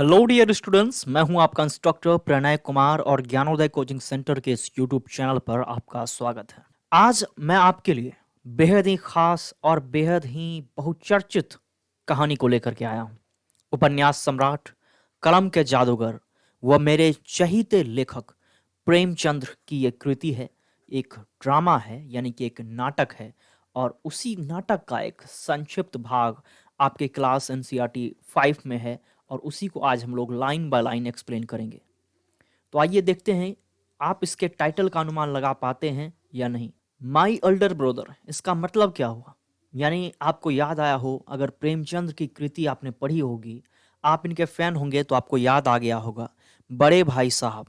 Hello dear students, मैं हूं आपका इंस्ट्रक्टर प्रणय कुमार और ज्ञानोदय कोचिंग सेंटर के इस यूट्यूब चैनल पर आपका स्वागत है। आज मैं आपके लिए बेहद ही खास और बेहद ही बहुचर्चित कहानी को लेकर के आया हूं। उपन्यास सम्राट, कलम के जादूगर व मेरे चहीते लेखक प्रेमचंद्र की ये कृति है। एक ड्रामा है, यानी कि एक नाटक है, और उसी नाटक का एक संक्षिप्त भाग आपके क्लास एनसीईआरटी 5 में है, और उसी को आज हम लोग लाइन बाय लाइन एक्सप्लेन करेंगे। तो आइए देखते हैं आप इसके टाइटल का अनुमान लगा पाते हैं या नहीं। माई अल्डर ब्रदर, इसका मतलब क्या हुआ? यानी आपको याद आया हो, अगर प्रेमचंद्र की कृति आपने पढ़ी होगी, आप इनके फैन होंगे तो आपको याद आ गया होगा बड़े भाई साहब।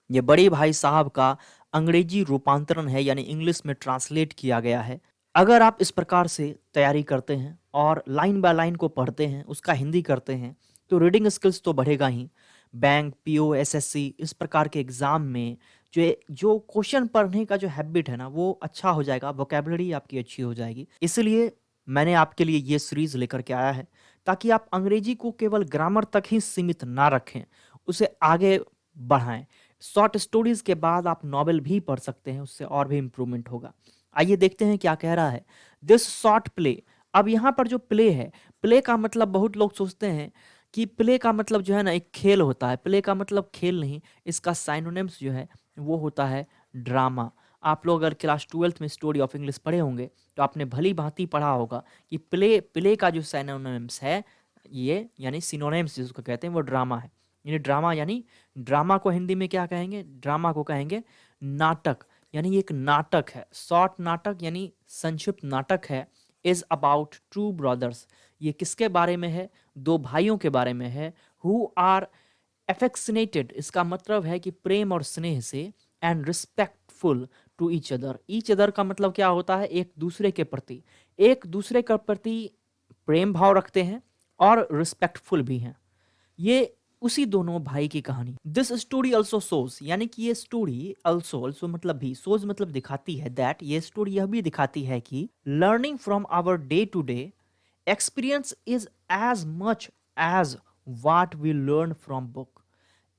ये बड़े भाई साहब का अंग्रेजी रूपांतरण है, यानी इंग्लिश में ट्रांसलेट किया गया है। अगर आप इस प्रकार से तैयारी करते हैं और लाइन बाय लाइन को पढ़ते हैं, उसका हिंदी करते हैं, तो रीडिंग स्किल्स तो बढ़ेगा ही। बैंक, पीओ, एसएससी इस प्रकार के एग्जाम में जो जो क्वेश्चन पढ़ने का जो हैबिट है ना, वो अच्छा हो जाएगा, वोकेबलरी आपकी अच्छी हो जाएगी। इसलिए मैंने आपके लिए ये सीरीज लेकर के आया है, ताकि आप अंग्रेजी को केवल ग्रामर तक ही सीमित ना रखें, उसे आगे बढ़ाएं। शॉर्ट स्टोरीज के बाद आप नॉवेल भी पढ़ सकते हैं, उससे और भी इम्प्रूवमेंट होगा। आइए देखते हैं क्या कह रहा है। This short play. अब यहाँ पर जो प्ले है, प्ले का मतलब बहुत लोग सोचते हैं कि प्ले का मतलब जो है ना एक खेल होता है। प्ले का मतलब खेल नहीं, इसका साइनोनिम्स जो है वो होता है ड्रामा। आप लोग अगर क्लास 12th में स्टोरी ऑफ इंग्लिश पढ़े होंगे तो आपने भली भांति पढ़ा होगा कि प्ले प्ले का जो साइनोनिम्स है, ये यानी सिनोनिम्स जिसको कहते हैं, वो ड्रामा है। यानी ड्रामा, यानी ड्रामा को हिंदी में क्या कहेंगे? ड्रामा को कहेंगे नाटक। यानी ये एक नाटक है, शॉर्ट नाटक यानी संक्षिप्त नाटक है। इज अबाउट टू ब्रदर्स, ये किसके बारे में है? दो भाइयों के बारे में है। हु आर एफेक्शनेटेड, इसका मतलब है कि प्रेम और स्नेह से, and respectful to each other का मतलब क्या होता है? एक दूसरे के प्रति, एक दूसरे के प्रति प्रेम भाव रखते हैं और रिस्पेक्टफुल भी हैं। ये उसी दोनों भाई की कहानी। दिस स्टोरी ऑल्सो शोज, यानी कि ये स्टोरी ऑल्सो, ऑल्सो मतलब भी, शोज मतलब दिखाती है, दैट ये स्टोरी यह भी दिखाती है कि learning from our day to day experience is as much as what we learn from book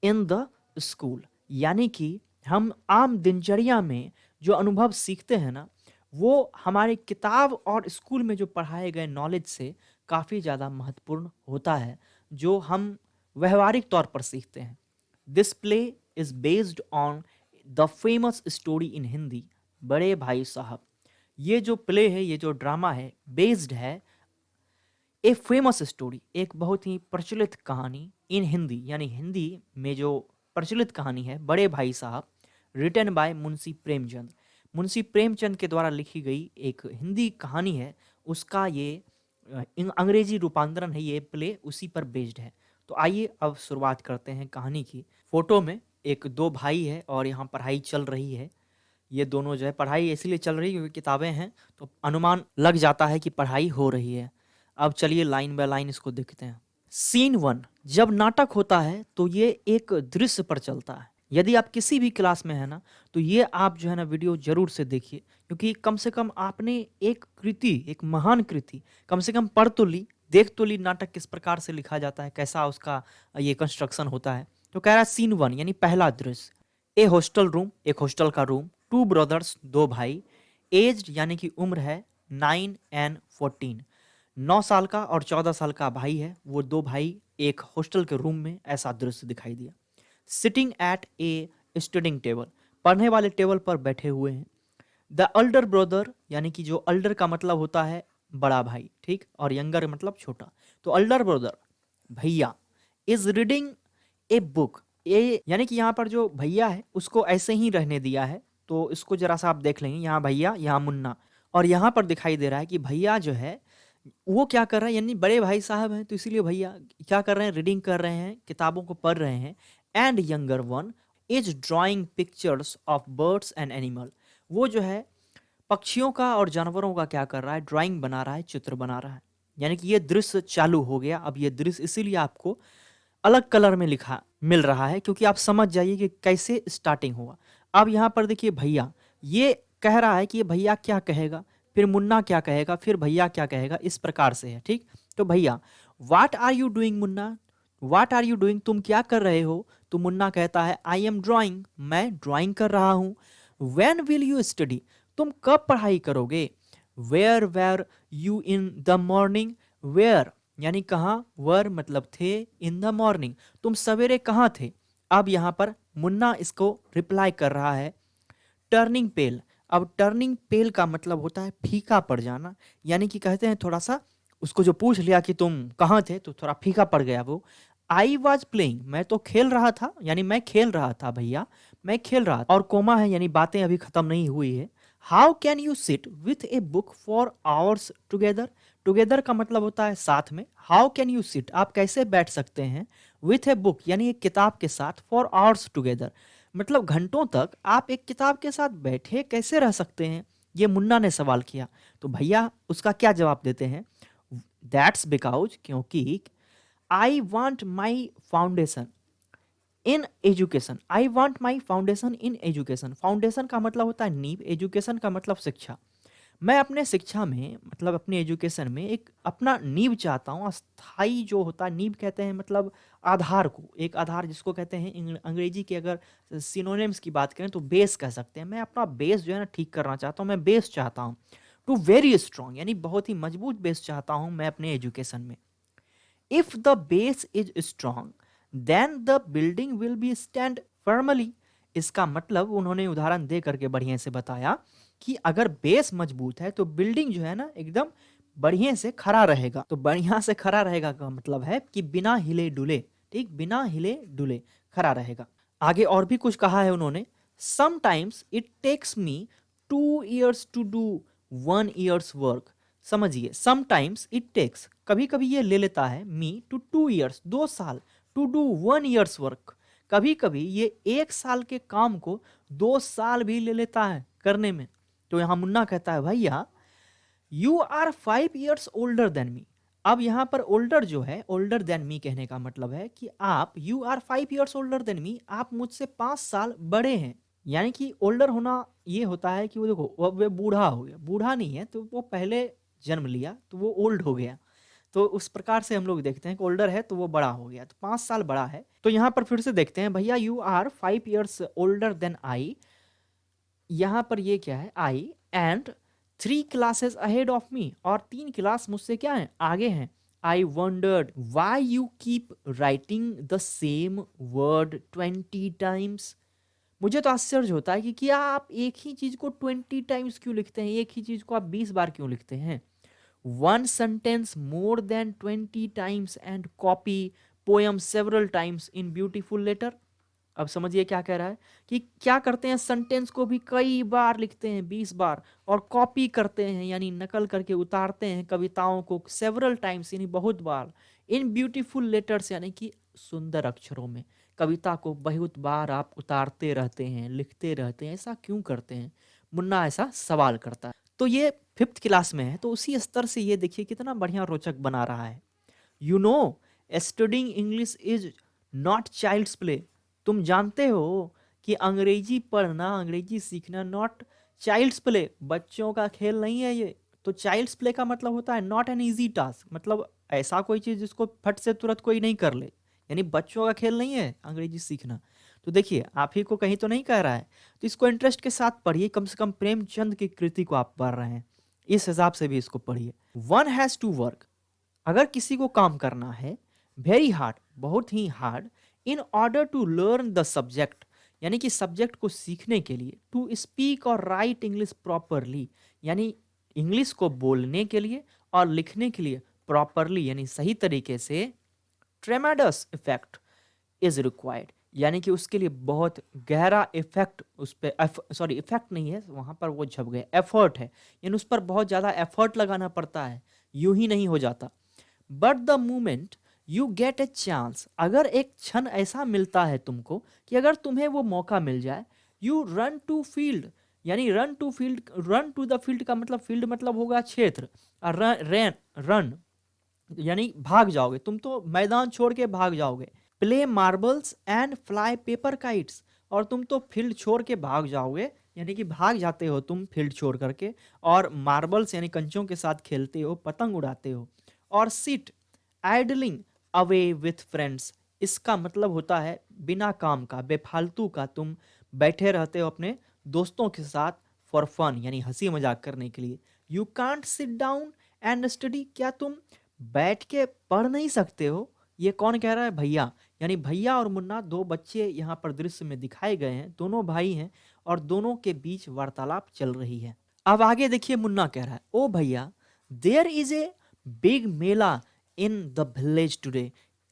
in the school. यानी कि हम आम दिनचर्या में जो अनुभव सीखते हैं ना, वो हमारे किताब और स्कूल में जो पढ़ाए गए नॉलेज से काफ़ी ज़्यादा महत्वपूर्ण होता है, जो हम व्यवहारिक तौर पर सीखते हैं। This play is based on the famous story in Hindi, बड़े भाई साहब। ये जो प्ले है, ये जो ड्रामा है, बेस्ड है ए फेमस स्टोरी, एक बहुत ही प्रचलित कहानी इन हिंदी, यानी हिंदी में जो प्रचलित कहानी है, बड़े भाई साहब, रिटन बाय मुंशी प्रेमचंद। मुंशी प्रेमचंद के द्वारा लिखी गई एक हिंदी कहानी है, उसका ये अंग्रेजी रूपांतरण है। ये प्ले उसी पर बेस्ड है। तो आइए अब शुरुआत करते हैं कहानी की। फोटो में एक दो भाई है और यहाँ पढ़ाई चल रही है। ये दोनों जो है, पढ़ाई इसलिए चल रही है क्योंकि किताबें हैं, तो अनुमान लग जाता है कि पढ़ाई हो रही है। अब चलिए लाइन बाय लाइन इसको देखते हैं। सीन 1, जब नाटक होता है तो ये एक दृश्य पर चलता है। यदि आप किसी भी क्लास में है ना, तो ये आप जो है ना वीडियो जरूर से देखिए, क्योंकि कम से कम आपने एक कृति, एक महान कृति कम से कम पढ़ तो ली, देख तो ली, नाटक किस प्रकार से लिखा जाता है, कैसा उसका ये कंस्ट्रक्शन होता है। तो कह रहा है सीन 1 यानी पहला दृश्य, ए हॉस्टल रूम, एक हॉस्टल का रूम, टू ब्रदर्स, दो भाई, एज्ड यानी कि उम्र है 9 एंड 14, 9 साल का और 14 साल का भाई है, वो दो भाई एक हॉस्टल के रूम में, ऐसा दृश्य दिखाई दिया। Sitting at A studying table, पढ़ने वाले टेबल पर बैठे हुए हैं। द अल्डर ब्रदर, यानी कि जो अल्डर का मतलब होता है बड़ा भाई, ठीक, और यंगर मतलब छोटा। तो अल्डर ब्रदर, भैया, इज रीडिंग ए बुक, ये यानी कि यहाँ पर जो भैया है उसको ऐसे ही रहने दिया है। तो इसको जरा सा आप देख लेंगे, यहाँ भैया, यहाँ मुन्ना, और यहाँ पर दिखाई दे रहा है कि भैया जो है वो क्या कर रहा है, यानी बड़े भाई साहब हैं तो इसीलिए भैया क्या कर रहे हैं? रीडिंग कर रहे हैं, किताबों को पढ़ रहे हैं। And younger one is drawing pictures of birds and animal, वो जो है पक्षियों का और जानवरों का क्या कर रहा है? ड्राइंग बना रहा है, चित्र बना रहा है। यानी कि ये दृश्य चालू हो गया। अब ये दृश्य इसीलिए आपको अलग कलर में लिखा मिल रहा है, क्योंकि आप समझ जाइए कि कैसे स्टार्टिंग हुआ। अब यहाँ पर देखिए भैया, ये कह रहा है कि ये भैया क्या कहेगा, फिर मुन्ना क्या कहेगा, फिर भैया क्या कहेगा, इस प्रकार से है, ठीक। तो भैया, what are you doing Munna, what are you doing, तुम क्या कर रहे हो? तो मुन्ना कहता है आई एम ड्राइंग, मैं ड्राइंग कर रहा हूँ। व्हेन विल यू स्टडी, तुम कब पढ़ाई करोगे? Where were you in the morning, where यानी कहाँ, वर मतलब थे, इन द मॉर्निंग तुम सवेरे कहाँ थे? अब यहाँ पर मुन्ना इसको रिप्लाई कर रहा है टर्निंग पेल। अब टर्निंग पेल का मतलब होता है फीका पड़ जाना, यानी कि कहते हैं थोड़ा सा, उसको जो पूछ लिया कि तुम कहाँ थे तो थोड़ा फीका पड़ गया वो। आई वॉज प्लेइंग, मैं तो खेल रहा था, यानी मैं खेल रहा था भैया, मैं खेल रहा था। और कोमा है यानी बातें अभी खत्म नहीं हुई है। How can you sit with a book for hours together, together का मतलब होता है साथ में। हाउ कैन यू सिट, आप कैसे बैठ सकते हैं, विथ ए बुक यानी एक किताब के साथ, फॉर आवर्स टुगेदर मतलब घंटों तक आप एक किताब के साथ बैठे कैसे रह सकते हैं, ये मुन्ना ने सवाल किया। तो भैया उसका क्या जवाब देते हैं, दैट्स बिकॉज, क्योंकि I want my foundation in education, I want my foundation in education. Foundation का मतलब होता है नींव, एजुकेशन का मतलब शिक्षा। मैं अपने शिक्षा में मतलब अपने एजुकेशन में एक अपना नींव चाहता हूँ, अस्थाई जो होता है, नींव कहते हैं मतलब आधार को, एक आधार जिसको कहते हैं अंग्रेजी के अगर सिनोनिम्स की बात करें तो बेस कह सकते हैं। मैं अपना बेस जो है ना ठीक करना चाहता हूँ, मैं बेस चाहता हूँ टू वेरी स्ट्रांग, यानी बहुत ही मजबूत बेस चाहता हूँ मैं अपने एजुकेशन में। If the base is strong then the building will be stand firmly. इसका मतलब उन्होंने उदाहरण दे करके बढ़िया से बताया कि अगर बेस मजबूत है तो बिल्डिंग जो है ना एकदम बढ़िया से खड़ा रहेगा। तो बढ़िया से खड़ा रहेगा का मतलब है कि बिना हिले डुले, ठीक, बिना हिले डुले खड़ा रहेगा। आगे और भी कुछ कहा है उन्होंने, sometimes it takes me 2 years to do 1 year's work. समझिए, समटाइम्स इट टेक्स, कभी कभी ये ले लेता है, मी टू 2 years 2 साल, टू डू 1 year's वर्क, कभी कभी ये 1 साल के काम को 2 साल भी ले लेता है करने में। तो यहां मुन्ना कहता है भैया you are 5 years older than me. अब यहां पर ओल्डर जो है, ओल्डर देन मी कहने का मतलब है कि आप, you are 5 years older than me, आप मुझसे 5 साल बड़े हैं। यानी कि ओल्डर होना ये होता है कि वो देखो वो बूढ़ा हो गया, बूढ़ा नहीं है तो वो पहले जन्म लिया तो वो ओल्ड हो गया। तो उस प्रकार से हम लोग देखते हैं कि ओल्डर है तो वो बड़ा हो गया, तो 5 साल बड़ा है। तो यहाँ पर फिर से देखते हैं भैया you are 5 years older than I, यहाँ पर ये क्या है, I, and 3 classes ahead of me, और 3 क्लास मुझसे क्या है, आगे हैं। I wondered why you keep writing the same word 20 times। मुझे तो आश्चर्य होता है कि क्या आप एक ही चीज को 20 times क्यों लिखते हैं, एक ही चीज को आप 20 बार क्यों लिखते हैं। One sentence more than 20 times and copy poem several times in beautiful letter. अब समझिए क्या कह रहा है कि क्या करते हैं, सेंटेंस को भी कई बार लिखते हैं, 20 बार, और कॉपी करते हैं यानी नकल करके उतारते हैं कविताओं को सेवरल टाइम्स यानी बहुत बार, इन ब्यूटीफुल लेटर्स यानी कि सुंदर अक्षरों में। कविता को बहुत बार आप उतारते रहते हैं, लिखते रहते हैं, ऐसा क्यों करते हैं, मुन्ना ऐसा सवाल करता है। तो ये 5th क्लास में है, तो उसी स्तर से ये देखिए कितना बढ़िया रोचक बना रहा है। You know studying English is not child's play, तुम जानते हो कि अंग्रेजी पढ़ना, अंग्रेजी सीखना नॉट चाइल्ड्स प्ले, बच्चों का खेल नहीं है ये। तो चाइल्ड्स प्ले का मतलब होता है नॉट एन इजी टास्क, मतलब ऐसा कोई चीज जिसको फट से तुरंत कोई नहीं कर ले, यानी बच्चों का खेल नहीं है अंग्रेजी सीखना। तो देखिए आप ही को कहीं तो नहीं कह रहा है, तो इसको इंटरेस्ट के साथ पढ़िए, कम से कम प्रेमचंद की कृति को आप पढ़ रहे हैं, इस हिसाब से भी इसको पढ़िए। वन हैज टू वर्क, अगर किसी को काम करना है, वेरी हार्ड बहुत ही hard, in order to learn the subject, यानी कि सब्जेक्ट को सीखने के लिए, टू स्पीक और राइट इंग्लिश प्रॉपरली, यानी इंग्लिश को बोलने के लिए और लिखने के लिए प्रॉपरली यानी सही तरीके से, ट्रेमेडस इफेक्ट इज रिक्वायर्ड, यानी कि उसके लिए बहुत गहरा इफेक्ट, उस पर सॉरी इफेक्ट नहीं है वहां पर, वो झप गए, एफर्ट है, यानी उस पर बहुत ज्यादा एफर्ट लगाना पड़ता है, यूं ही नहीं हो जाता। But the moment you get a chance, अगर एक क्षण ऐसा मिलता है तुमको कि अगर तुम्हें वो मौका मिल जाए, यू रन टू फील्ड, यानी run to field, run to the field का मतलब फील्ड मतलब होगा क्षेत्र, और रन रन यानी भाग जाओगे, तुम तो मैदान छोड़ के भाग जाओगे। Play marbles and fly paper kites, और तुम तो फील्ड छोड़ के भाग जाओगे, यानी कि भाग जाते हो तुम फील्ड छोड़ करके, और मार्बल्स यानी कंचों के साथ खेलते हो, पतंग उड़ाते हो। और sit idling away with friends, इसका मतलब होता है बिना काम का, बेफालतू का तुम बैठे रहते हो अपने दोस्तों के साथ फॉर फन, यानी हंसी मजाक करने के लिए। You can't sit down and study, क्या तुम बैठ के पढ़ नहीं सकते हो? ये कौन कह रहा है? भैया। यानी भैया और मुन्ना, दो बच्चे यहाँ पर दृश्य में दिखाए गए हैं, दोनों भाई हैं और दोनों के बीच वार्तालाप चल रही है। अब आगे देखिए, मुन्ना कह रहा है, ओ भैया, there is a big mela in the village today.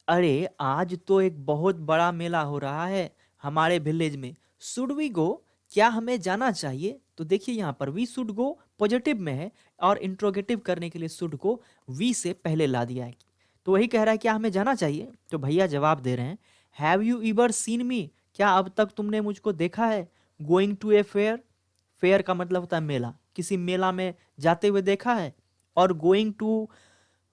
अरे आज तो एक बहुत बड़ा मेला हो रहा है हमारे विलेज में। शुड वी गो, क्या हमें जाना चाहिए? तो देखिए यहाँ पर वी शुड गो पॉजिटिव में है और इंट्रोगेटिव करने के लिए शुड को वी से पहले ला दिया है। तो वही कह रहा है क्या हमें जाना चाहिए? तो भैया जवाब दे रहे हैं, have you ever seen me, क्या अब तक तुमने मुझको देखा है? Going to a fair, fair का मतलब होता है मेला, किसी मेला में जाते हुए देखा है? और going to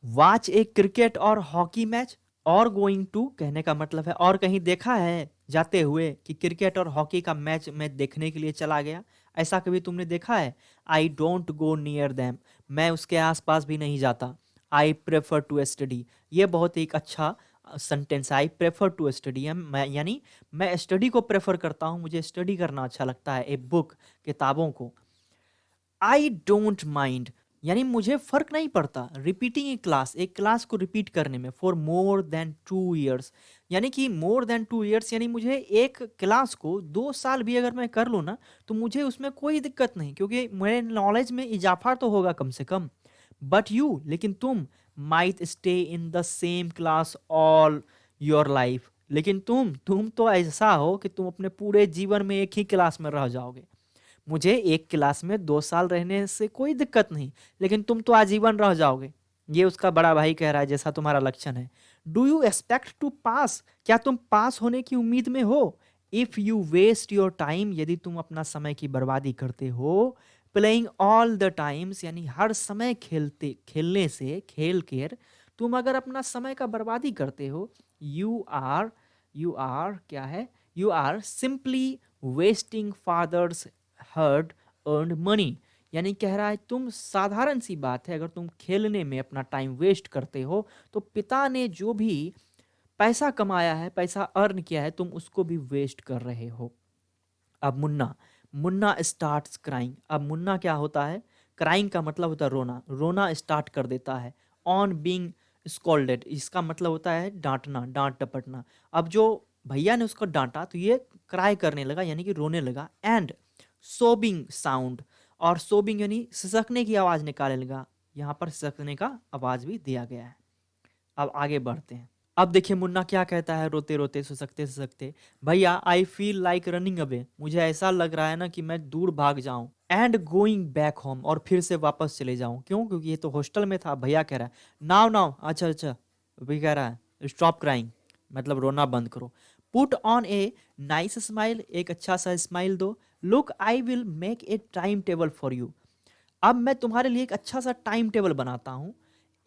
watch a cricket और हॉकी मैच, और गोइंग टू कहने का मतलब है और कहीं देखा है जाते हुए कि क्रिकेट और हॉकी का मैच मैं देखने के लिए चला गया? ऐसा कभी तुमने देखा है? I don't go near them, मैं उसके आसपास भी नहीं जाता। आई प्रेफर टू स्टडी, ये बहुत ही एक अच्छा सेंटेंस है। आई प्रेफर टू स्टडी, मैं यानी मैं स्टडी को प्रेफर करता हूँ, मुझे स्टडी करना अच्छा लगता है, ए बुक, किताबों को। आई डोंट माइंड, यानी मुझे फर्क नहीं पड़ता, रिपीटिंग ए क्लास, एक क्लास को रिपीट करने में, फॉर मोर देन 2 ईयर्स, यानी कि मोर देन 2 ईयर्स, यानी मुझे एक क्लास को 2 साल भी अगर मैं कर लूँ ना तो मुझे उसमें कोई दिक्कत नहीं, क्योंकि मेरे नॉलेज में इजाफा तो होगा कम से कम। बट यू, लेकिन तुम, might stay in the same class all your life, लेकिन तुम तो ऐसा हो कि तुम अपने पूरे जीवन में एक ही क्लास में रह जाओगे। मुझे एक क्लास में 2 साल रहने से कोई दिक्कत नहीं, लेकिन तुम तो आजीवन रह जाओगे। ये उसका बड़ा भाई कह रहा है, जैसा तुम्हारा लक्षण है। Do you expect to pass, क्या तुम पास होने की उम्मीद में हो? If you waste your time, यदि तुम अपना समय की बर्बादी करते हो, प्लेइंग ऑल द टाइम्स, यानी हर समय खेलते खेलने से खेल कर तुम अगर अपना समय का बर्बादी करते हो, यू आर क्या है, you are simply wasting father's hard earned money, यानी कह रहा है तुम, साधारण सी बात है, अगर तुम खेलने में अपना टाइम वेस्ट करते हो तो पिता ने जो भी पैसा कमाया है, पैसा अर्न किया है, तुम उसको भी वेस्ट कर रहे हो। अब मुन्ना, मुन्ना स्टार्ट्स क्राइंग, अब मुन्ना क्या होता है? क्राइंग का मतलब होता है रोना, रोना स्टार्ट कर देता है। ऑन बीइंग स्कॉल्डेड, इसका मतलब होता है डांटना, डांट टपटना। अब जो भैया ने उसको डांटा तो ये क्राई करने लगा, यानी कि रोने लगा। एंड सोबिंग साउंड, और सोबिंग यानी सिसकने की आवाज निकालने लगा, यहाँ पर सिसकने का आवाज भी दिया गया है। अब आगे बढ़ते हैं। अब देखिए मुन्ना क्या कहता है रोते रोते, सिसकते सिसकते, भैया I feel like running away, मुझे ऐसा लग रहा है ना कि मैं दूर भाग जाऊं। एंड गोइंग बैक होम, और फिर से वापस चले जाऊं। क्यों? क्योंकि ये तो हॉस्टल में था। भैया कह रहा है नाउ नाउ, अच्छा अच्छा, अभी कह रहा है स्टॉप क्राइंग, मतलब रोना बंद करो। Put on a nice smile, एक अच्छा सा स्माइल दो। Look I will make a time table for you, अब मैं तुम्हारे लिए एक अच्छा सा टाइम टेबल बनाता हूँ,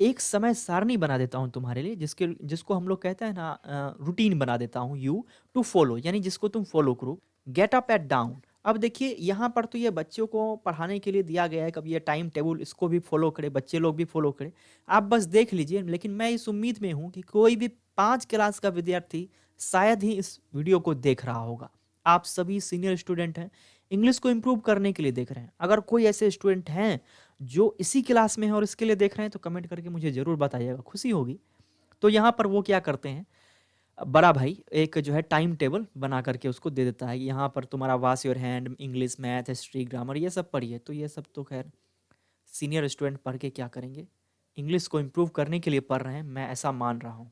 एक समय सारणी बना देता हूँ तुम्हारे लिए, जिसको हम लोग कहते हैं ना रूटीन बना देता हूँ, यू टू फॉलो, यानी जिसको तुम फॉलो करो। गेट अप एट डाउन, अब देखिए यहाँ पर तो ये बच्चों को पढ़ाने के लिए दिया गया है, कब ये टाइम टेबल इसको भी फॉलो करे, बच्चे लोग भी फॉलो करें। आप बस देख लीजिए, लेकिन मैं इस उम्मीद में हूँ कि कोई भी 5 क्लास का विद्यार्थी शायद ही इस वीडियो को देख रहा होगा। आप सभी सीनियर स्टूडेंट हैं, इंग्लिश को इम्प्रूव करने के लिए देख रहे हैं। अगर कोई ऐसे स्टूडेंट हैं जो इसी क्लास में है और इसके लिए देख रहे हैं तो कमेंट करके मुझे ज़रूर बताइएगा, खुशी होगी। तो यहाँ पर वो क्या करते हैं, बड़ा भाई एक जो है टाइम टेबल बना करके उसको दे देता है, यहाँ पर तुम्हारा wash your hand, English, math, history, grammar, ये सब पढ़िए। तो ये सब तो खैर सीनियर स्टूडेंट पढ़ के क्या करेंगे, इंग्लिश को इम्प्रूव करने के लिए पढ़ रहे हैं, मैं ऐसा मान रहा हूँ।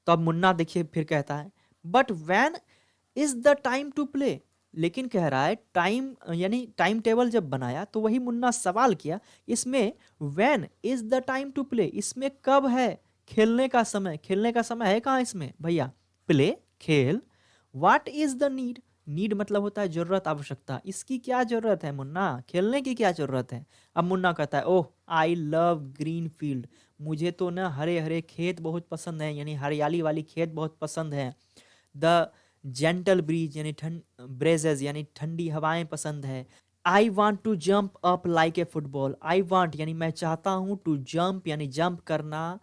तो अब मुन्ना देखिए फिर कहता है, but when is the time to play, लेकिन कह रहा है टाइम, यानी टाइम टेबल जब बनाया तो वही मुन्ना सवाल किया, इसमें when is the time to play, इसमें कब है खेलने का समय? खेलने का समय है कहाँ इसमें भैया? प्ले, खेल। What is the need, need मतलब होता है जरूरत, आवश्यकता, इसकी क्या जरूरत है मुन्ना, खेलने की क्या जरूरत है? अब मुन्ना कहता है, ओह आई लव ग्रीन फील्ड, मुझे तो ना हरे हरे खेत बहुत पसंद है, यानी हरियाली वाली खेत बहुत पसंद है। द जेंटल ब्रीज, यानी ठंड, ब्रेजेज यानी ठंडी हवाएं पसंद है। I want to jump up like a football, I want यानी मैं चाहता हूँ, टू जंप यानी जंप करना,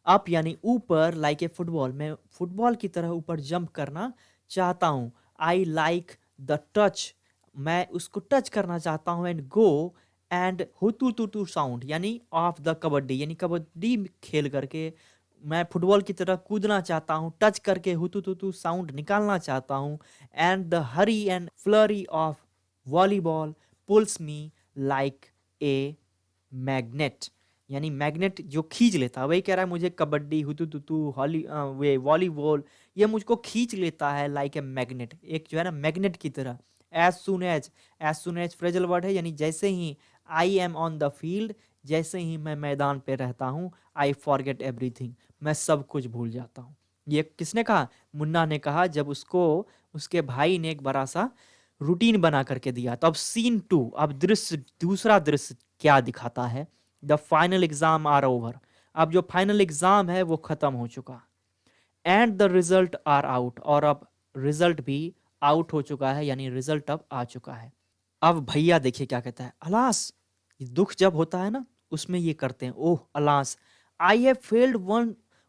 अप यानी ऊपर, लाइक ए फुटबॉल, मैं फुटबॉल की तरह ऊपर जंप करना चाहता हूँ। आई लाइक द टच, मैं उसको टच करना चाहता हूँ। एंड गो एंड हुतू टू साउंड यानी ऑफ द कबड्डी, यानी कबड्डी खेल करके मैं फुटबॉल की तरह कूदना चाहता हूँ, टच करके हुतू टू साउंड निकालना चाहता हूँ। And the hurry and flurry of volleyball pulls me like a magnet, यानी मैग्नेट जो खींच लेता है, वही कह रहा है मुझे कबड्डी हुतू तुतू वे वॉलीबॉल ये मुझको खींच लेता है लाइक ए मैग्नेट, एक जो है ना मैग्नेट की तरह। As soon as phrasal word है, यानी जैसे ही I am on the field, जैसे ही मैं मैदान पे रहता हूँ, आई फॉरगेट एवरीथिंग, मैं सब कुछ भूल जाता हूँ। ये किसने कहा? मुन्ना ने कहा, जब उसको उसके भाई ने एक बड़ा सा रूटीन बना करके दिया। तो अब सीन 2, अब दृश्य दूसरा दृश्य क्या दिखाता है? The final exam are over, अब जो फाइनल एग्जाम है वो खत्म हो चुका, and the result are out, और अब रिजल्ट भी आउट हो चुका है, यानी रिजल्ट अब आ चुका है। अब भैया देखिए क्या कहता है, अलास, ये दुख जब होता है ना उसमें ये करते हैं, oh alas, I have failed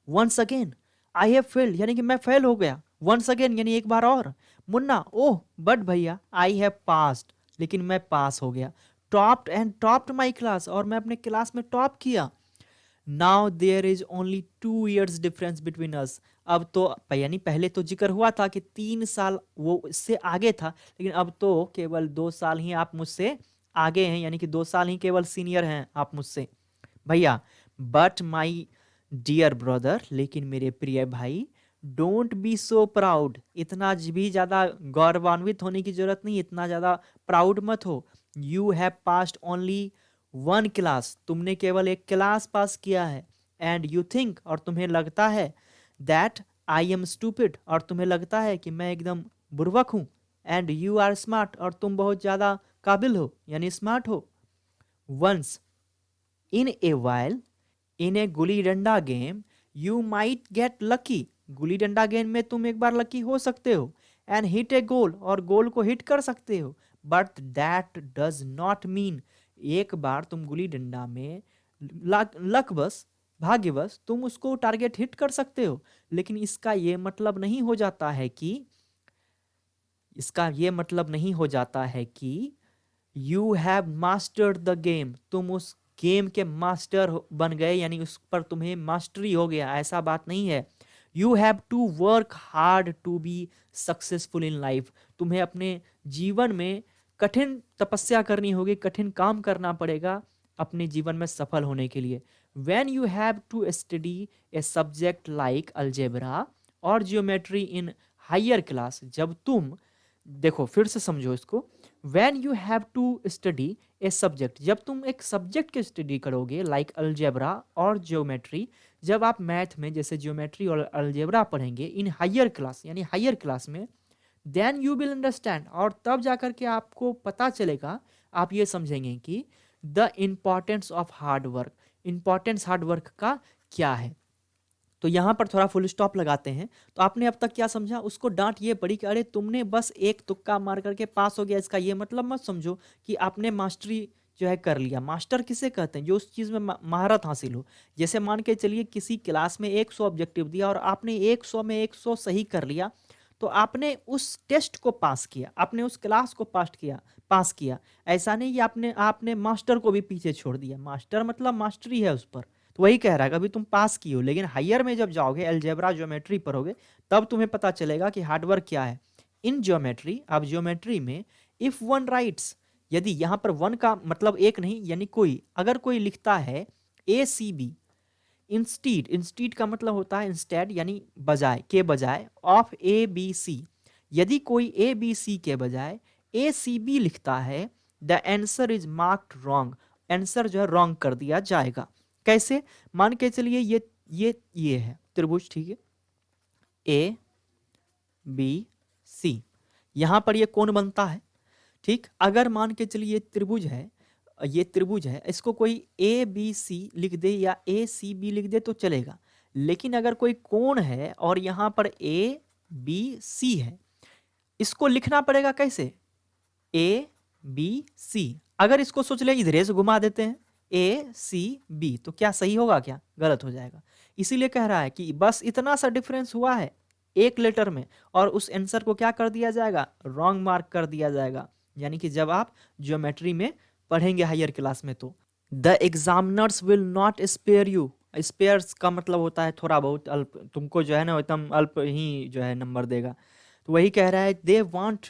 once again, I have failed यानी कि मैं फेल हो गया, वंस अगेन यानी एक बार और। मुन्ना, ओह बट भैया आई हैव पास्ड, लेकिन मैं पास हो गया। Topped and topped my class, और मैं अपने क्लास में टॉप किया। Now there is only 2 years difference between us, अब तो यानी पहले तो जिक्र हुआ था कि 3 साल वो इससे आगे था, लेकिन अब तो केवल 2 साल ही आप मुझसे आगे हैं, यानी कि 2 साल ही केवल सीनियर हैं आप मुझसे भैया। बट माई डियर ब्रदर, लेकिन मेरे प्रिय भाई, डोंट बी सो प्राउड, इतना भी ज्यादा गौरवान्वित होने की जरूरत नहीं, इतना ज्यादा प्राउड मत हो। You have passed only 1 class, तुमने केवल एक क्लास पास किया है। एंड यू थिंक, और तुम्हें लगता है, दैट आई एम स्टूपिड, और तुम्हें लगता है कि मैं एकदम बुर्बक हूँ। एंड यू आर स्मार्ट, और तुम बहुत ज्यादा काबिल हो यानी स्मार्ट हो। Once in a while in ए गुली डंडा game you might get lucky, गुली डंडा गेम में तुम एक बार लकी हो सकते हो। एंड हिट ए गोल, और गोल को हिट कर सकते हो। But that does not mean, एक बार तुम गुली डंडा में लक बस, भाग्यवश तुम उसको टारगेट हिट कर सकते हो, लेकिन इसका ये मतलब नहीं हो जाता है कि you have mastered the game, तुम उस गेम के मास्टर बन गए, यानी उस पर तुम्हें मास्टरी हो गया, ऐसा बात नहीं है। You have to work hard to be successful in life, तुम्हें अपने जीवन में कठिन तपस्या करनी होगी, कठिन काम करना पड़ेगा अपने जीवन में सफल होने के लिए। When you have to study a subject like algebra और जियोमेट्री इन हायर क्लास, जब तुम, देखो फिर से समझो इसको, when you have to study a subject, जब तुम एक सब्जेक्ट की स्टडी करोगे लाइक अलजेब्रा और जियोमेट्री, जब आप मैथ में जैसे जियोमेट्री और अलजेब्रा पढ़ेंगे इन हायर क्लास यानी हायर क्लास में, देन यू विल अंडरस्टैंड, और तब जाकर के आपको पता चलेगा, आप ये समझेंगे कि the importance of hard work, importance hard work का क्या है। तो यहाँ पर थोड़ा फुल स्टॉप लगाते हैं। तो आपने अब तक क्या समझा? उसको डांट ये पड़ी कि अरे तुमने बस एक तुक्का मार करके पास हो गया, इसका ये मतलब मत समझो कि आपने मास्टरी जो है कर लिया। मास्टर किसे कहते हैं? जो उस चीज़ में महारत हासिल हो। जैसे मान के चलिए किसी क्लास में 100 ऑब्जेक्टिव दिया और आपने 100 में 100 सही कर लिया, तो आपने उस टेस्ट को पास किया, आपने उस क्लास को पास किया। ऐसा नहीं कि आपने आपने मास्टर को भी पीछे छोड़ दिया। मास्टर मतलब मास्टरी है उस पर। तो वही कह रहा है कि अभी तुम पास की हो, लेकिन हायर में जब जाओगे, अलजेब्रा ज्योमेट्री पढ़ोगे, तब तुम्हें पता चलेगा कि हार्डवर्क क्या है। इन ज्योमेट्री, अब ज्योमेट्री में इफ वन राइट्स, यदि यहाँ पर वन का मतलब एक नहीं, यानी कोई, अगर कोई लिखता है ACB इंस्टीड, इंस्टीड का मतलब होता है इंस्टेड यानी बजाय, के बजाय, ऑफ ABC, यदि कोई ABC के बजाय ACB लिखता है, the answer is marked wrong, answer जो है रॉन्ग कर दिया जाएगा। कैसे? मान के चलिए ये है त्रिभुज, ठीक है, ABC, यहां पर ये कौन बनता है, ठीक। अगर मान के चलिए ये त्रिभुज है, इसको कोई ABC लिख दे या ACB लिख दे तो चलेगा, लेकिन अगर कोई कोण है और यहां पर ABC है, इसको लिखना पड़ेगा कैसे? ABC। अगर इसको सोच ले इधरे से घुमा देते हैं ACB, तो क्या सही होगा? क्या गलत हो जाएगा? इसीलिए कह रहा है कि बस इतना सा डिफरेंस हुआ है एक लेटर में, और उस आंसर को क्या कर दिया जाएगा, रॉन्ग मार्क कर दिया जाएगा। यानी कि जब आप ज्योमेट्री में पढ़ेंगे हायर क्लास में, तो the examiners will not spare you. Spares का मतलब होता है थोड़ा बहुत अल्प, तुमको जो है ना एकदम अल्प ही जो है नंबर देगा। तो वही कह रहा है, they want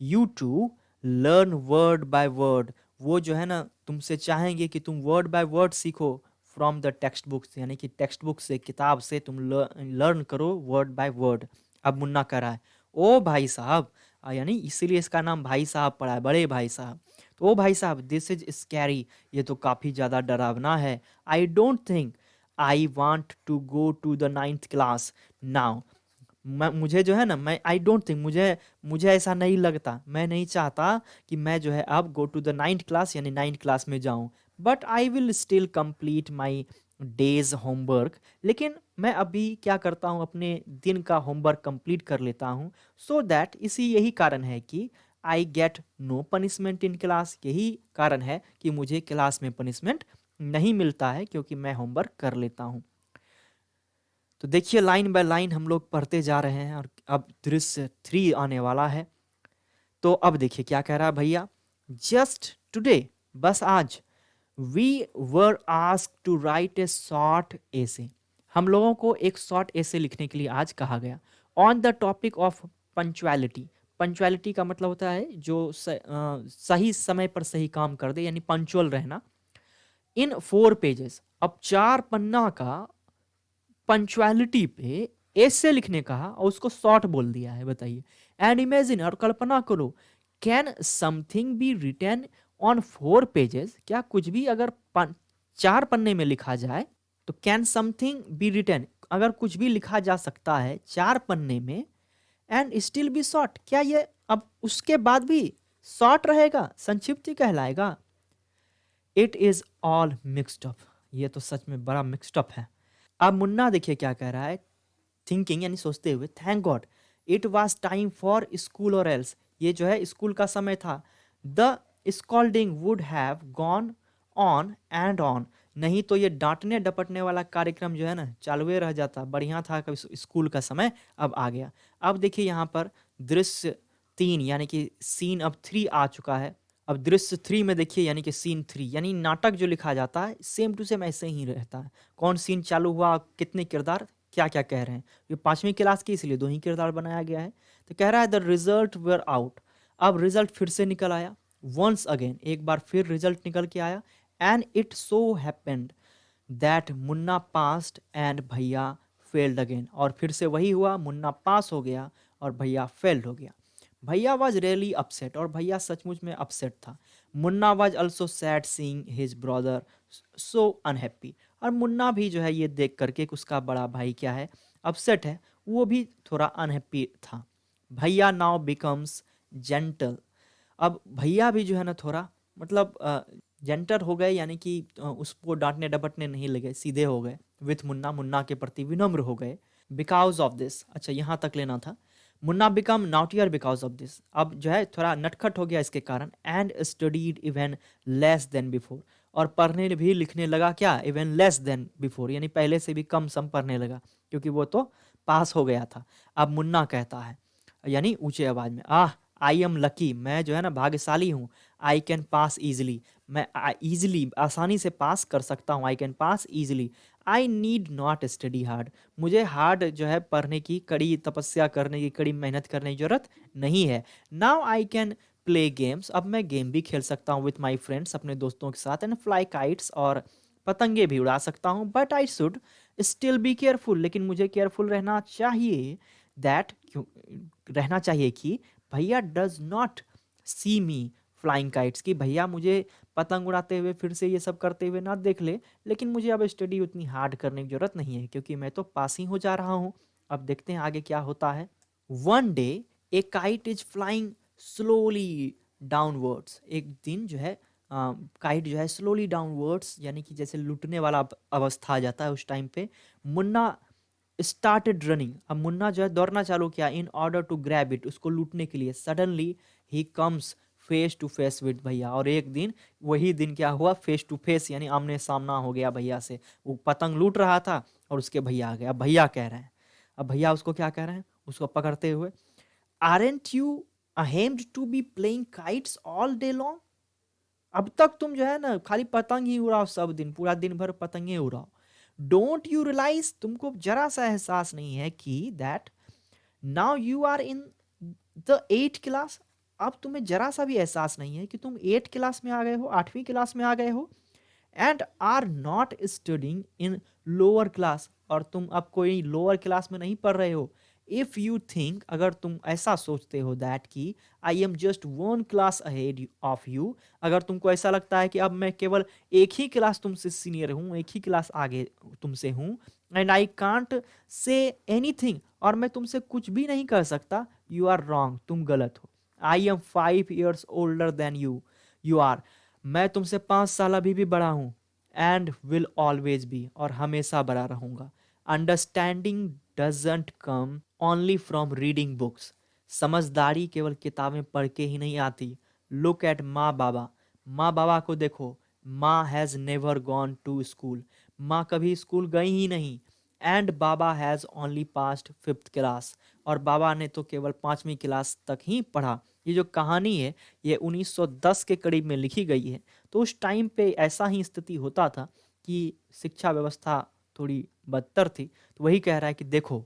you to learn word by word. वो जो है ना तुमसे चाहेंगे कि तुम वर्ड बाय वर्ड सीखो फ्रॉम द टेक्स्ट बुक्स, यानी कि टेक्स्ट बुक से, किताब से तुम लर्न करो वर्ड बाय वर्ड। अब मुन्ना कह रहा है, ओ भाई साहब, यानी इसीलिए इसका नाम भाई साहब पड़ा है, बड़े भाई साहब। तो ओ भाई साहब, दिस इज स्कैरी, ये तो काफ़ी ज़्यादा डरावना है। I don't think I want to go to the 9th class now. मुझे जो है ना, मैं आई डोंट थिंक, मुझे मुझे ऐसा नहीं लगता, मैं नहीं चाहता कि मैं जो है अब गो टू द 9th क्लास यानी 9th क्लास में जाऊं। But I will still complete my days homework. लेकिन मैं अभी क्या करता हूँ, अपने दिन का होमवर्क कंप्लीट कर लेता हूँ, सो दैट इसी यही कारण है कि I get no punishment in class. यही कारण है कि मुझे क्लास में पनिशमेंट नहीं मिलता है, क्योंकि मैं होमवर्क कर लेता हूँ। तो देखिए लाइन बाय लाइन हम लोग पढ़ते जा रहे हैं, और अब दृश्य 3 आने वाला है। तो अब देखिए क्या कह रहा है भैया, जस्ट टुडे, बस आज, we were asked to write a short essay. हम लोगों को एक शॉर्ट एसे लिखने के लिए आज कहा गया, on the topic of punctuality. Punctuality का मतलब होता है जो सही समय पर सही काम कर दे, यानी पंचुअल रहना। इन 4 पेजेस, अब 4 पन्ना का पंचुअलिटी पे ऐसे लिखने कहा और उसको शॉर्ट बोल दिया है, बताइए। एंड इमेजिन, और कल्पना करो, can something be written on 4 pages, क्या कुछ भी अगर 4 पन्ने में लिखा जाए, तो कैन समथिंग बी रिटन, अगर कुछ भी लिखा जा सकता है 4 पन्ने में, एंड स्टिल बी शॉर्ट, क्या ये अब उसके बाद भी शॉर्ट रहेगा, संक्षिप्त कहलाएगा। It is all mixed up, ये तो सच में बड़ा मिक्सड अप है। अब मुन्ना देखिए क्या कह रहा है, थिंकिंग यानी सोचते हुए, thank God it was time for school और एल्स, ये जो है स्कूल का समय था। The scolding would have gone on and on, नहीं तो ये डांटने डपटने वाला कार्यक्रम जो है ना चालू रह जाता। बढ़िया था कभी, स्कूल का समय अब आ गया। अब देखिए यहाँ पर दृश्य 3 यानी कि सीन अब 3 आ चुका है। अब दृश्य 3 में देखिए यानी कि सीन 3, यानी नाटक जो लिखा जाता है सेम टू सेम ऐसे ही रहता है। कौन सीन चालू हुआ, कितने किरदार क्या क्या कह रहे हैं, ये 5वीं क्लास की इसलिए 2 ही किरदार बनाया गया है। तो कह रहा है द रिजल्ट वेर आउट, अब रिजल्ट फिर से निकल आया। वंस अगेन, एक बार फिर रिजल्ट निकल के आया। And it so happened that Munna passed and भैया फेल्ड अगेन, और फिर से वही हुआ, मुन्ना पास हो गया और भैया फेल्ड हो गया। भैया वॉज रियली अपसेट, और भैया सचमुच में अपसेट था। Munna was also sad seeing his brother so unhappy, और मुन्ना भी जो है ये देख करके कि उसका बड़ा भाई क्या है, अपसेट है, वो भी थोड़ा अनहैप्पी था। भैया नाउ बिकम्स जेंटल, अब भैया भी जो है ना थोड़ा मतलब जेंटर हो गए, यानी कि उसको डांटने डपटने नहीं लगे, सीधे हो गए विथ मुन्ना, मुन्ना के प्रति विनम्र हो गए। बिकॉज ऑफ दिस, अच्छा यहाँ तक लेना था, मुन्ना become naughtier because of this, अब जो है थोड़ा नटखट हो गया इसके कारण। And studied even less than before, और पढ़ने भी लिखने लगा क्या, इवन लेस देन बिफोर, यानी पहले से भी कम सम पढ़ने लगा, क्योंकि वो तो पास हो गया था। अब मुन्ना कहता है, यानी ऊंचे आवाज में, आई एम लकी, मैं जो है ना भाग्यशाली हूँ। आई कैन पास ईजिली, मैं ईजिली आसानी से पास कर सकता हूँ। I can pass easily. I need not study hard, मुझे हार्ड जो है पढ़ने की, कड़ी तपस्या करने की, कड़ी मेहनत करने की जरूरत नहीं है। Now I can play games, अब मैं गेम भी खेल सकता हूँ विथ माई फ्रेंड्स, अपने दोस्तों के साथ। एंड फ्लाई काइट्स, और पतंगे भी उड़ा सकता हूँ। But I should still be careful, लेकिन मुझे केयरफुल रहना चाहिए। दैट क्यों रहना चाहिए कि भैया does not see me flying kites, की भैया मुझे पतंग उड़ाते हुए फिर से ये सब करते हुए ना देख ले, लेकिन मुझे अब स्टडी उतनी हार्ड करने की जरूरत नहीं है, क्योंकि मैं तो पास ही हो जा रहा हूँ। अब देखते हैं आगे क्या होता है। One day A kite is flying slowly downwards, एक दिन जो है काइट जो है स्लोली डाउनवर्ड्स, यानी कि जैसे लुटने वाला अवस्था आ जाता है उस टाइम पे। मुन्ना स्टार्टेड रनिंग, अब मुन्ना जो है दौड़ना चालू किया, in order to grab it, उसको लूटने के लिए। सडनली ही comes face to face with भैया। और एक दिन वही दिन क्या हुआ, फेस टू फेस यानी आमने सामना हो गया भैया से। वो पतंग लूट रहा था और उसके भैया आ गए। अब भैया कह रहे हैं, अब भैया उसको क्या कह रहे हैं, उसको पकड़ते हुए, aren't you ashamed to be playing kites all day long. अब तक तुम जो है ना खाली पतंग ही उड़ाओ, सब दिन पूरा दिन भर पतंगे उड़ाओ। डोंट यू रियलाइज, तुमको जरा सा एहसास नहीं है कि that now you are in the 8th class. अब तुम्हें जरा सा भी एहसास नहीं है कि तुम 8th क्लास में आ गए हो, 8वीं क्लास में आ गए हो, and are not studying in lower class, और तुम अब कोई लोअर क्लास में नहीं पढ़ रहे हो। इफ यू थिंक, अगर तुम ऐसा सोचते हो दैट कि I am just 1 class ahead of you, अगर तुमको ऐसा लगता है कि अब मैं केवल एक ही क्लास तुमसे सीनियर हूँ, एक ही क्लास आगे तुमसे हूँ, and I can't say anything, और मैं तुमसे कुछ भी नहीं कर सकता, यू आर रॉन्ग, तुम गलत हो। I am 5 years older than you, you are, मैं तुमसे 5 साल अभी भी बड़ा हूं, एंड विल ऑलवेज बी, और हमेशा बड़ा रहूंगा। Understanding doesn't come only from reading books, समझदारी केवल किताबें पढ़ के ही नहीं आती। लुक एट माँ बाबा, माँ बाबा को देखो, Ma has never gone to school, माँ कभी स्कूल गई ही नहीं, and Baba has only passed 5th class, और बाबा ने तो केवल 5वीं क्लास तक ही पढ़ा। ये जो कहानी है ये 1910 के करीब में लिखी गई है। तो उस टाइम पे ऐसा ही स्थिति होता था कि शिक्षा व्यवस्था थोड़ी बदतर थी। तो वही कह रहा है कि देखो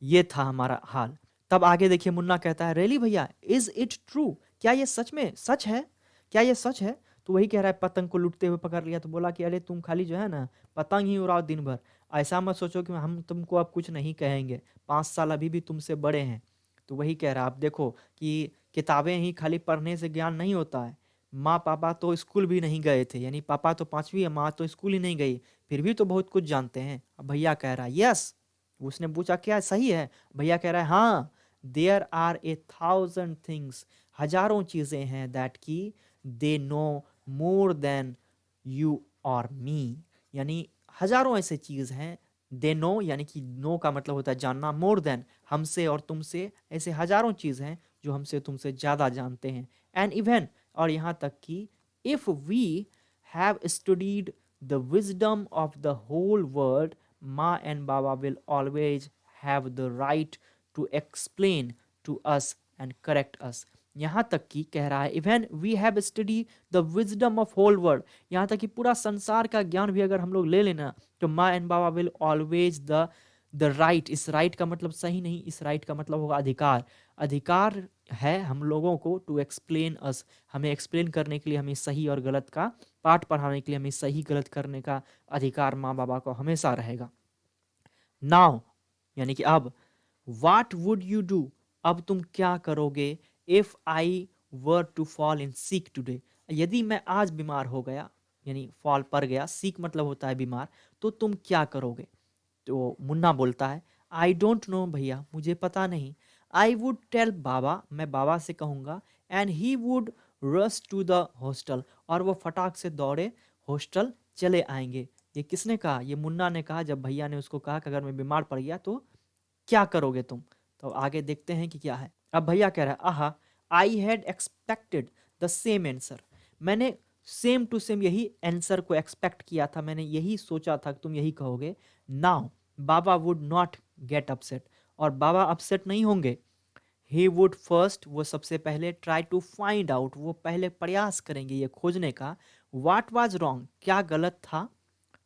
ये था हमारा हाल। तब आगे देखिए मुन्ना कहता है, रियली भैया, इज इट ट्रू, क्या ये सच में सच है, क्या ये सच है? तो वही कह रहा है, पतंग को लूटते हुए पकड़ लिया तो बोला कि अरे तुम खाली जो है ना पतंग ही उड़ाओ दिन भर, ऐसा मत सोचो कि हम तुमको अब कुछ नहीं कहेंगे, 5 साल अभी भी तुमसे बड़े हैं। तो वही कह रहा है, आप देखो कि किताबें ही खाली पढ़ने से ज्ञान नहीं होता है। माँ पापा तो स्कूल भी नहीं गए थे, यानी पापा तो 5वीं है, माँ तो स्कूल ही नहीं गई, फिर भी तो बहुत कुछ जानते हैं। अब भैया कह रहा है यस, उसने पूछा क्या सही है? भैया कह रहा है हाँ, देयर आर 1,000 थिंग्स, हजारों चीजें हैं, दैट की they know more than you और मी, यानी हजारों ऐसे चीज हैं, दे नो यानी कि नो का मतलब होता है जानना, मोर देन हमसे और तुमसे ऐसे हजारों चीज हैं जो हमसे तुमसे ज्यादा जानते हैं, एंड इवन और यहाँ तक कि if we have studied the wisdom of the whole world, Ma and Baba will always have the right to explain to us and correct us। यहाँ तक कि कह रहा है even we have study the wisdom of whole world, यहाँ तक कि पूरा संसार का ज्ञान भी अगर हम लोग ले लेना तो माँ and Baba will always the right, इस राइट का मतलब सही नहीं, इस राइट का मतलब होगा अधिकार, अधिकार है हम लोगों को टू एक्सप्लेन अस, हमें एक्सप्लेन करने के लिए, हमें सही और गलत का पाठ पढ़ाने के लिए हमें सही गलत करने का अधिकार माँ बाबा को हमेशा रहेगा। नाउ यानी कि अब, वाट वुड यू डू, अब तुम क्या करोगे, if I were to fall in sick today, यदि मैं आज बीमार हो गया, यानी फॉल पड़ गया, सीक मतलब होता है बीमार, तो तुम क्या करोगे? तो मुन्ना बोलता है, आई डोंट नो भैया, मुझे पता नहीं। आई वुड टेल बाबा, मैं बाबा से कहूँगा, and he would rush to the hostel, और वो फटाक से दौड़े हॉस्टल चले आएंगे। ये किसने कहा? ये मुन्ना ने कहा, जब भैया ने उसको कहा कि अगर मैं बीमार पड़ गया तो क्या करोगे तुम? तो आगे देखते हैं कि क्या है। अब भैया कह रहा है, आहा, I had expected the same answer, मैंने सेम टू सेम यही आंसर को एक्सपेक्ट किया था, मैंने यही सोचा था कि तुम यही कहोगे। Now Baba would not get upset, और बाबा अपसेट नहीं होंगे। ही वुड फर्स्ट, वो सबसे पहले, ट्राई टू फाइंड आउट, वो पहले प्रयास करेंगे ये खोजने का, व्हाट वाज रॉन्ग, क्या गलत था,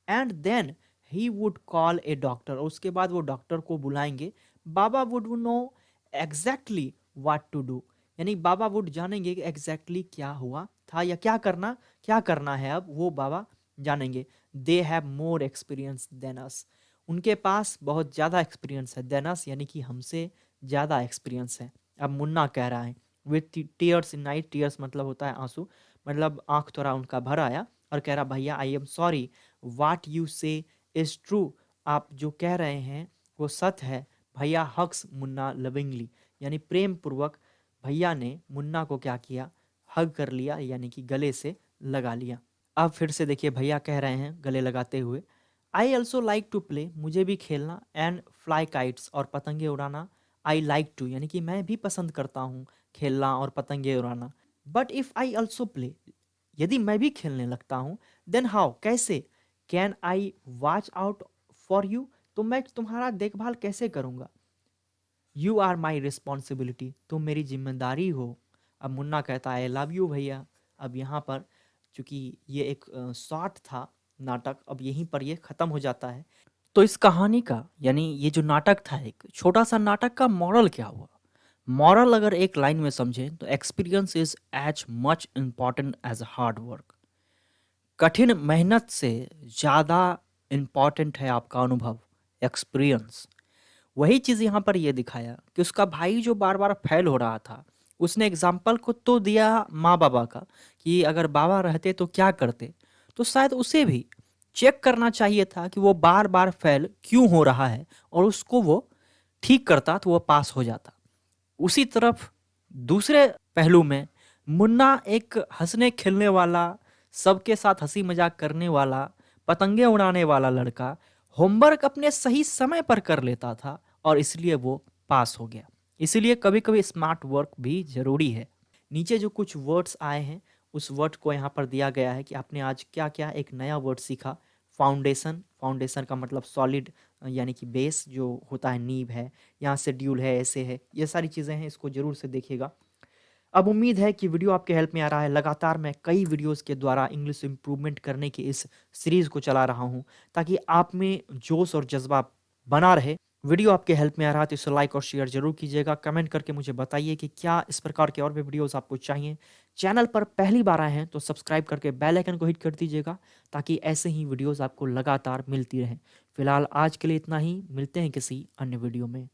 and then he would call a doctor, और उसके बाद वो डॉक्टर को बुलाएंगे। Baba would know exactly what to do, यानी बाबा वुड जानेंगे कि एग्जैक्टली क्या हुआ था या क्या करना है, अब वो बाबा जानेंगे। They have more experience than us, उनके पास बहुत ज़्यादा एक्सपीरियंस है, देन अस यानी कि हमसे ज़्यादा एक्सपीरियंस है। अब मुन्ना कह रहा है, with tears in night, tears मतलब होता है आंसू, मतलब आंख थोड़ा उनका भर आया, और कह रहा भैया I am sorry, what you से इज ट्रू, आप जो कह रहे हैं वो सच है। भैया हक्स मुन्ना लविंगली, यानी प्रेम पूर्वक भैया ने मुन्ना को क्या किया, हग कर लिया, यानी कि गले से लगा लिया। अब फिर से देखिए भैया कह रहे हैं गले लगाते हुए, I also like to play, मुझे भी खेलना, एंड फ्लाई काइट्स, और पतंगे उड़ाना, आई लाइक टू यानी कि मैं भी पसंद करता हूँ खेलना और पतंगे उड़ाना, but if I also play, यदि मैं भी खेलने लगता हूं, देन हाउ, कैसे, can I watch out for you, तो मैं तुम्हारा देखभाल कैसे करूंगा। यू आर माई रिस्पॉन्सिबिलिटी, तुम मेरी जिम्मेदारी हो। अब मुन्ना कहता है आई लव यू भैया। अब यहाँ पर चूंकि ये एक शॉर्ट था नाटक, अब यहीं पर ये खत्म हो जाता है। तो इस कहानी का, यानी ये जो नाटक था, एक छोटा सा नाटक का मॉरल क्या हुआ? मॉरल अगर एक लाइन में समझें तो experience is as much important as hard work. कठिन मेहनत से ज़्यादा इम्पॉर्टेंट है आपका अनुभव, एक्सपीरियंस। वही चीज़ यहाँ पर ये दिखाया कि उसका भाई जो बार बार फेल हो रहा था, उसने एग्जाम्पल को तो दिया माँ बाबा का, कि अगर बाबा रहते तो क्या करते। तो शायद उसे भी चेक करना चाहिए था कि वो बार बार फेल क्यों हो रहा है, और उसको वो ठीक करता तो वो पास हो जाता। उसी तरफ दूसरे पहलू में मुन्ना एक हंसने खेलने वाला, सबके साथ हंसी मजाक करने वाला, पतंगे उड़ाने वाला लड़का होमवर्क अपने सही समय पर कर लेता था, और इसलिए वो पास हो गया। इसीलिए कभी कभी स्मार्ट वर्क भी जरूरी है। नीचे जो कुछ वर्ड्स आए हैं, उस वर्ड को यहाँ पर दिया गया है कि आपने आज क्या क्या एक नया वर्ड सीखा। फाउंडेशन, फाउंडेशन का मतलब सॉलिड, यानी कि बेस जो होता है, नींव है। यहाँ से ड्यूल है, ऐसे है, ये सारी चीज़ें हैं, इसको जरूर से देखिएगा। अब उम्मीद है कि वीडियो आपके हेल्प में आ रहा है। लगातार मैं कई वीडियोस के द्वारा इंग्लिश इम्प्रूवमेंट करने की इस सीरीज़ को चला रहा हूँ, ताकि आप में जोश और जज्बा बना रहे। वीडियो आपके हेल्प में आ रहा है तो इसे लाइक और शेयर जरूर कीजिएगा। कमेंट करके मुझे बताइए कि क्या इस प्रकार के और भी वीडियोस आपको चाहिए। चैनल पर पहली बार आए हैं तो सब्सक्राइब करके बेल आइकन को हिट कर दीजिएगा, ताकि ऐसे ही वीडियोस आपको लगातार मिलती रहें। फिलहाल आज के लिए इतना ही, मिलते हैं किसी अन्य वीडियो में।